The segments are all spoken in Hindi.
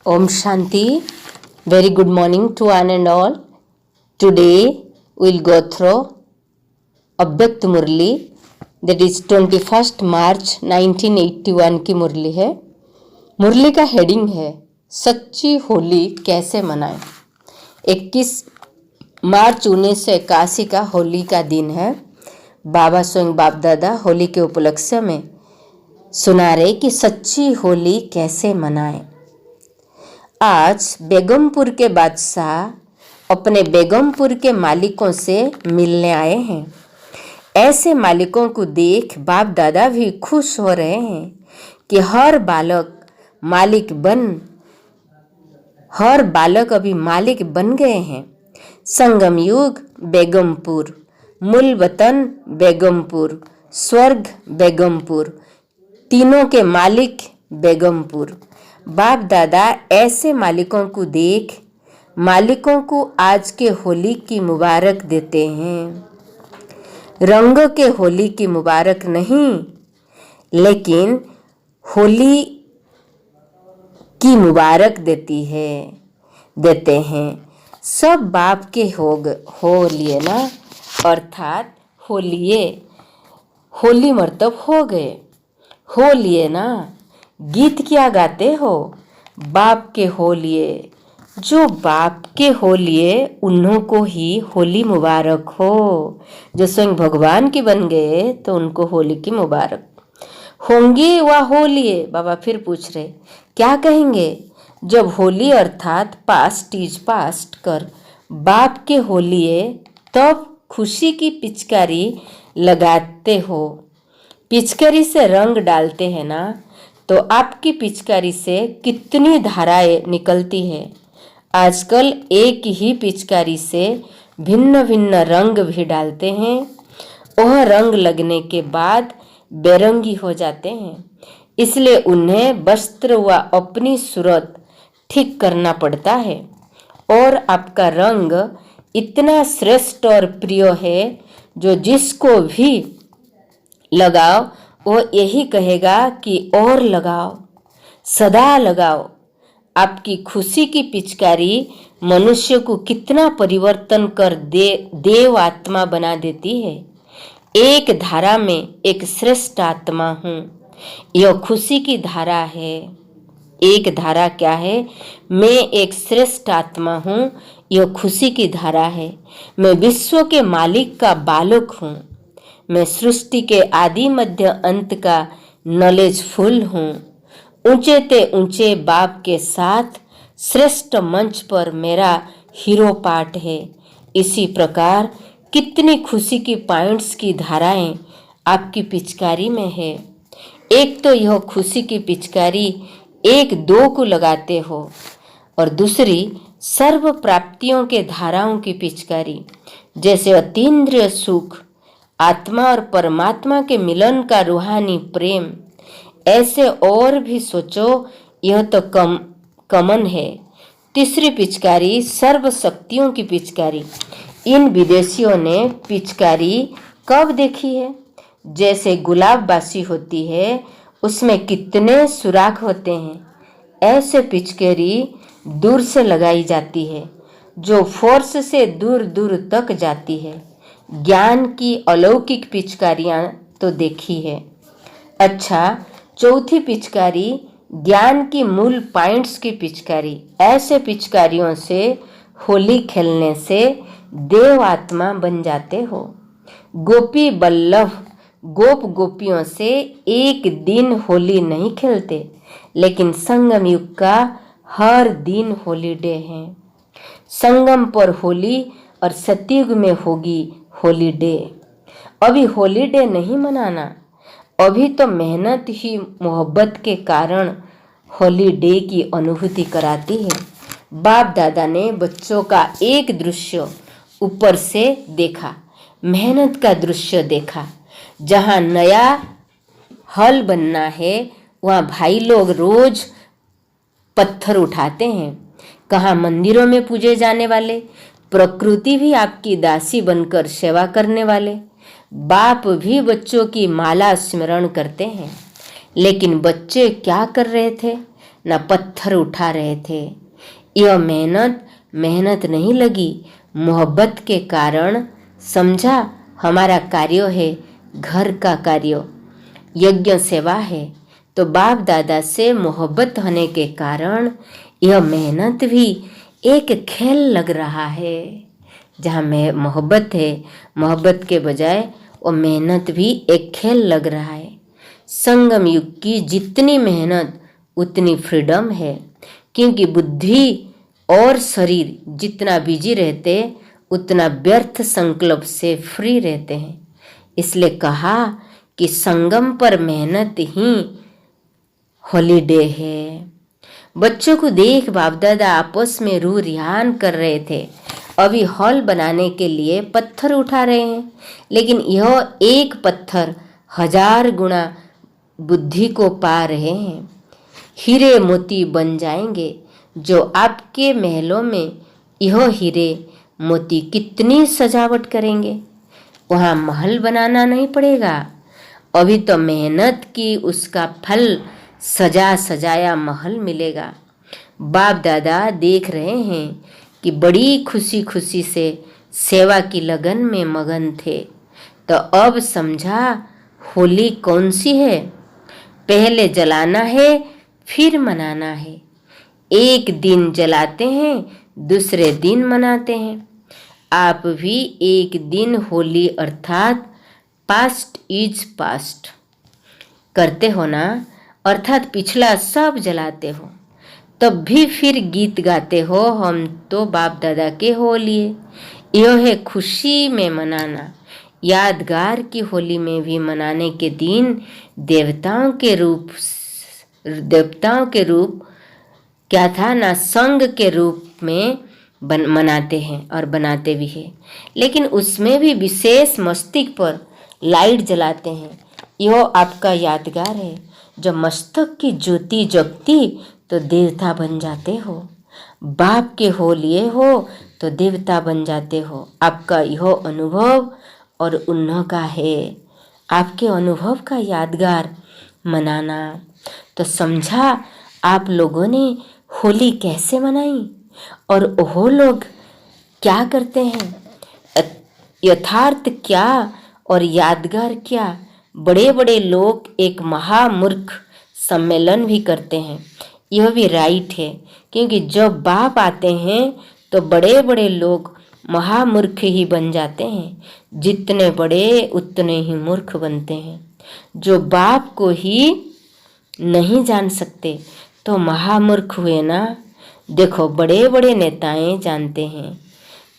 Om Shanti. Very good morning to one and all. Today we'll go through अव्यक्त मुरली, that is 21 मार्च 1981 की मुरली है। मुरली का हेडिंग है सच्ची होली कैसे मनाएं। 21 मार्च 1981 का होली का दिन है। बाबा स्वयं बाप दादा होली के उपलक्ष्य में सुना रहे कि सच्ची होली कैसे मनाएं। आज बेगमपुर के बादशाह अपने बेगमपुर के मालिकों से मिलने आए हैं। ऐसे मालिकों को देख बाप दादा भी खुश हो रहे हैं कि हर बालक अभी मालिक बन गए हैं। संगम युग बेगमपुर, मूल वतन बेगमपुर, स्वर्ग बेगमपुर, तीनों के मालिक बेगमपुर। बाप दादा ऐसे मालिकों को देख मालिकों को आज के होली की मुबारक देते हैं। रंग के होली की मुबारक नहीं, लेकिन होली की मुबारक देते हैं। सब बाप के हो लिए ना, अर्थात होली मर्तब हो गए, हो लिए ना। गीत क्या गाते हो, बाप के हो लिए। जो बाप के हो लिए उन्हों को ही होली मुबारक हो। जो स्वयं भगवान की बन गए तो उनको होली की मुबारक होंगी व हो लिए। बाबा फिर पूछ रहे क्या कहेंगे जब होली अर्थात पास्ट इज पास्ट कर बाप के हो लिए, तब खुशी की पिचकारी लगाते हो। पिचकारी से रंग डालते हैं ना, तो आपकी पिचकारी से कितनी धाराएं निकलती है। आजकल एक ही पिचकारी से भिन्न भिन्न रंग भी डालते हैं। वह रंग लगने के बाद बेरंगी हो जाते हैं, इसलिए उन्हें वस्त्र व अपनी सूरत ठीक करना पड़ता है। और आपका रंग इतना श्रेष्ठ और प्रिय है, जो जिसको भी लगाओ वो यही कहेगा कि और लगाओ, सदा लगाओ। आपकी खुशी की पिचकारी मनुष्य को कितना परिवर्तन कर देव आत्मा बना देती है। एक धारा में एक श्रेष्ठ आत्मा हूँ, यह खुशी की धारा है। एक धारा क्या है, मैं एक श्रेष्ठ आत्मा हूँ, यह खुशी की धारा है। मैं विश्व के मालिक का बालक हूँ। मैं सृष्टि के आदि मध्य अंत का नॉलेजफुल हूँ। ऊंचे ते ऊंचे बाप के साथ श्रेष्ठ मंच पर मेरा हीरो पार्ट है। इसी प्रकार कितनी खुशी की पॉइंट्स की धाराएं आपकी पिचकारी में है। एक तो यह खुशी की पिचकारी 1-2 को लगाते हो, और दूसरी सर्व प्राप्तियों के धाराओं की पिचकारी, जैसे अतीन्द्रिय सुख, आत्मा और परमात्मा के मिलन का रूहानी प्रेम। ऐसे और भी सोचो, यह तो कमन है। तीसरी पिचकारी सर्व शक्तियों की पिचकारी। इन विदेशियों ने पिचकारी कब देखी है? जैसे गुलाब बासी होती है, उसमें कितने सुराख होते हैं। ऐसे पिचकारी दूर से लगाई जाती है, जो फोर्स से दूर दूर तक जाती है। ज्ञान की अलौकिक पिचकारियां तो देखी है। अच्छा, चौथी पिचकारी ज्ञान की मूल पॉइंट्स की पिचकारी। ऐसे पिचकारियों से होली खेलने से देव आत्मा बन जाते हो। गोपी बल्लभ गोप गोपियों से एक दिन होली नहीं खेलते, लेकिन संगम युग का हर दिन होली डे है। संगम पर होली और सतयुग में होगी होली डे। अभी होली डे नहीं मनाना, अभी तो मेहनत ही मोहब्बत के कारण होली डे की अनुभूति कराती है। बाप दादा ने बच्चों का एक दृश्य ऊपर से देखा, मेहनत का दृश्य देखा। जहाँ नया हल बनना है, वहाँ भाई लोग रोज पत्थर उठाते हैं। कहाँ मंदिरों में पूजे जाने वाले, प्रकृति भी आपकी दासी बनकर सेवा करने वाले। बाप भी बच्चों की माला स्मरण करते हैं, लेकिन बच्चे क्या कर रहे थे? ना पत्थर उठा रहे थे। यह मेहनत नहीं लगी, मोहब्बत के कारण। समझा, हमारा कार्य है घर का कार्य, यज्ञ सेवा है। तो बाप दादा से मोहब्बत होने के कारण यह मेहनत भी एक खेल लग रहा है। जहाँ में मोहब्बत है, मोहब्बत के बजाय वो मेहनत भी एक खेल लग रहा है। संगम युग की जितनी मेहनत उतनी फ्रीडम है, क्योंकि बुद्धि और शरीर जितना बिजी रहते उतना व्यर्थ संकल्प से फ्री रहते हैं। इसलिए कहा कि संगम पर मेहनत ही हॉलीडे है। बच्चों को देख बाप दादा आपस में रू रिहान कर रहे थे। अभी हॉल बनाने के लिए पत्थर उठा रहे हैं, लेकिन यह एक पत्थर 1000 गुना बुद्धि को पा रहे हैं। हीरे मोती बन जाएंगे जो आपके महलों में। यह हीरे मोती कितनी सजावट करेंगे, वहाँ महल बनाना नहीं पड़ेगा। अभी तो मेहनत की उसका फल सजा सजाया महल मिलेगा। बाप दादा देख रहे हैं कि बड़ी खुशी खुशी से सेवा की लगन में मगन थे। तो अब समझा होली कौन सी है। पहले जलाना है, फिर मनाना है। एक दिन जलाते हैं, दूसरे दिन मनाते हैं। आप भी एक दिन होली अर्थात पास्ट इज पास्ट करते हो ना, अर्थात पिछला सब जलाते हो। तब भी फिर गीत गाते हो, हम तो बाप दादा के हो लिए। यह है खुशी में मनाना। यादगार की होली में भी मनाने के दिन देवताओं के रूप क्या था ना, संग के रूप में मनाते हैं और बनाते भी हैं। लेकिन उसमें भी विशेष मस्तिष्क पर लाइट जलाते हैं। यह आपका यादगार है। जब मस्तक की ज्योति जगती तो देवता बन जाते हो। बाप के हो लिए हो तो देवता बन जाते हो। आपका यह अनुभव और उन्हों का है। आपके अनुभव का यादगार मनाना। तो समझा आप लोगों ने होली कैसे मनाई और वो लोग क्या करते हैं, यथार्थ क्या और यादगार क्या। बड़े बड़े लोग एक महामूर्ख सम्मेलन भी करते हैं। यह भी राइट है, क्योंकि जब बाप आते हैं तो बड़े बड़े लोग महामूर्ख ही बन जाते हैं। जितने बड़े उतने ही मूर्ख बनते हैं। जो बाप को ही नहीं जान सकते तो महामूर्ख हुए ना। देखो बड़े बड़े नेताएं जानते हैं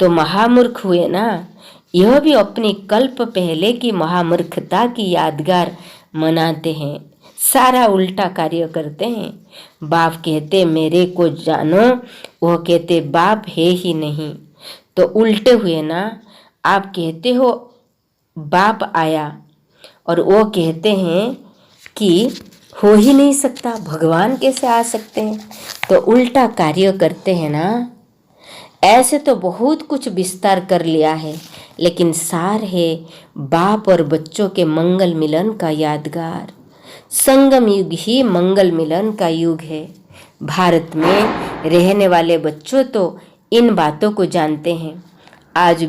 तो महामूर्ख हुए ना। यह भी अपनी कल्प पहले की महामूर्खता की यादगार मनाते हैं। सारा उल्टा कार्य करते हैं। बाप कहते मेरे को जानो, वह कहते बाप है ही नहीं। तो उल्टे हुए ना। आप कहते हो बाप आया और वो कहते हैं कि हो ही नहीं सकता, भगवान कैसे आ सकते हैं। तो उल्टा कार्य करते हैं ना। ऐसे तो बहुत कुछ विस्तार कर लिया है, लेकिन सार है बाप और बच्चों के मंगल मिलन का यादगार। संगम युग ही मंगल मिलन का युग है। भारत में रहने वाले बच्चों तो इन बातों को जानते हैं। आज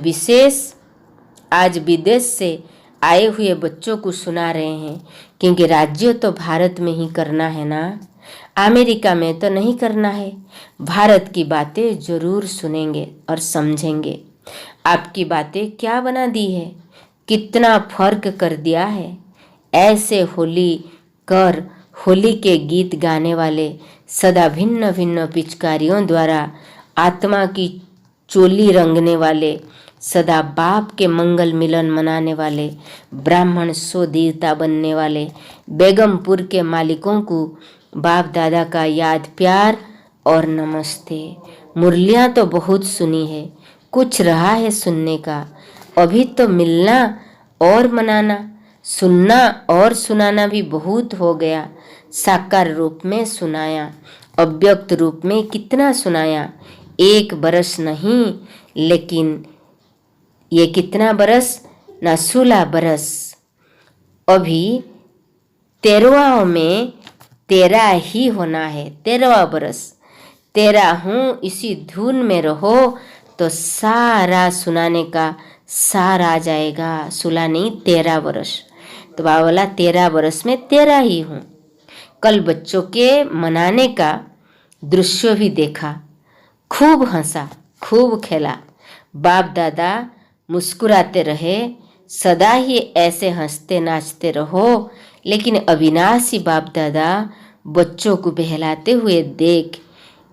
विदेश से आए हुए बच्चों को सुना रहे हैं, क्योंकि राज्य तो भारत में ही करना है ना, अमेरिका में तो नहीं करना है। भारत की बातें जरूर सुनेंगे और समझेंगे। आपकी बातें क्या बना दी है, कितना फर्क कर दिया है। ऐसे होली के गीत गाने वाले, सदा भिन्न भिन्न पिचकारियों द्वारा आत्मा की चोली रंगने वाले, सदा बाप के मंगल मिलन मनाने वाले, ब्राह्मण सो देवता बनने वाले बेगमपुर के मालिकों को बाप दादा का याद प्यार और नमस्ते। मुरलियाँ तो बहुत सुनी है, कुछ रहा है सुनने का। अभी तो मिलना और मनाना, सुनना और सुनाना भी बहुत हो गया। साकार रूप में सुनाया, अव्यक्त रूप में कितना सुनाया। 1 बरस नहीं, लेकिन ये कितना बरस ना, 16 बरस। अभी 13वां में तेरा ही होना है। 13वां बरस तेरा हूँ, इसी धुन में रहो तो सारा सुनाने का सार आ जाएगा। 16 नहीं 13 बरस। तो बाबा बोला 13 बरस में तेरा ही हूँ। कल बच्चों के मनाने का दृश्य भी देखा, खूब हंसा, खूब खेला। बाप दादा मुस्कुराते रहे, सदा ही ऐसे हंसते नाचते रहो। लेकिन अविनाशी बाप दादा बच्चों को बहलाते हुए देख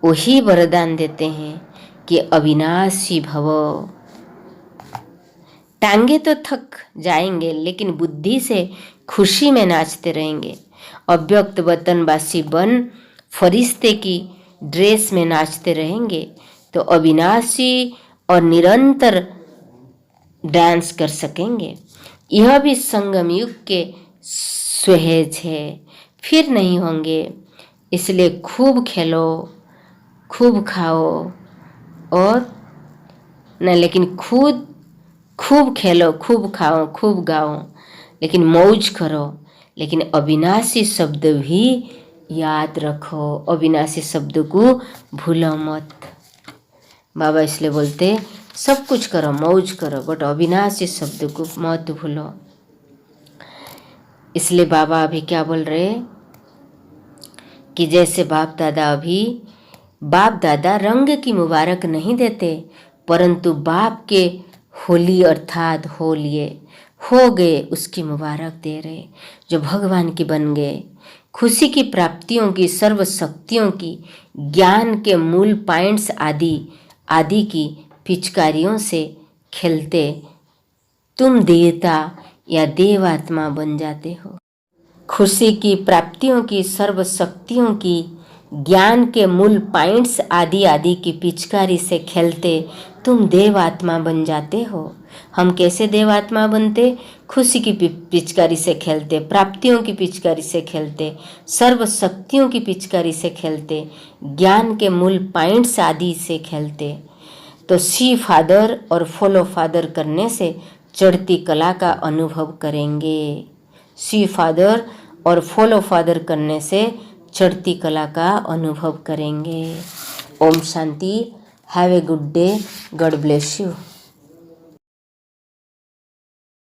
वही वरदान देते हैं कि अविनाशी भव। टांगे तो थक जाएंगे लेकिन बुद्धि से खुशी में नाचते रहेंगे। अव्यक्त वतनवासी बन फरिश्ते की ड्रेस में नाचते रहेंगे तो अविनाशी और निरंतर डांस कर सकेंगे। यह भी संगम युग के सुहेज है, फिर नहीं होंगे। इसलिए खूब खेलो, खूब खाओ और न, लेकिन खूब खेलो, खूब खाओ, खूब गाओ, लेकिन मौज करो। लेकिन अविनाशी शब्द भी याद रखो, अविनाशी शब्द को भूलो मत। बाबा इसलिए बोलते सब कुछ करो, मौज करो, बट अविनाशी शब्द को मत भूलो। इसलिए बाबा अभी क्या बोल रहे कि जैसे बाप दादा रंग की मुबारक नहीं देते, परंतु बाप के होली अर्थात होलिए हो गए उसकी मुबारक दे रहे, जो भगवान की बन गए। खुशी की प्राप्तियों की, सर्व शक्तियों की, ज्ञान के मूल पॉइंट्स आदि की पिचकारियों से खेलते तुम देवता या देवात्मा बन जाते हो। खुशी की प्राप्तियों की, सर्व शक्तियों की, ज्ञान के मूल पॉइंट्स आदि की पिचकारी से खेलते तुम देवात्मा बन जाते हो। हम कैसे देवात्मा बनते? खुशी की पिचकारी से खेलते, प्राप्तियों की पिचकारी से खेलते, सर्व शक्तियों की पिचकारी से खेलते, ज्ञान के मूल पॉइंट्स आदि से खेलते। तो सी फादर और फॉलो फादर करने से चढ़ती कला का अनुभव करेंगे। सी फादर और फॉलो फादर करने से चढ़ती कला का अनुभव करेंगे। ओम शांति। Have a good day. God bless you.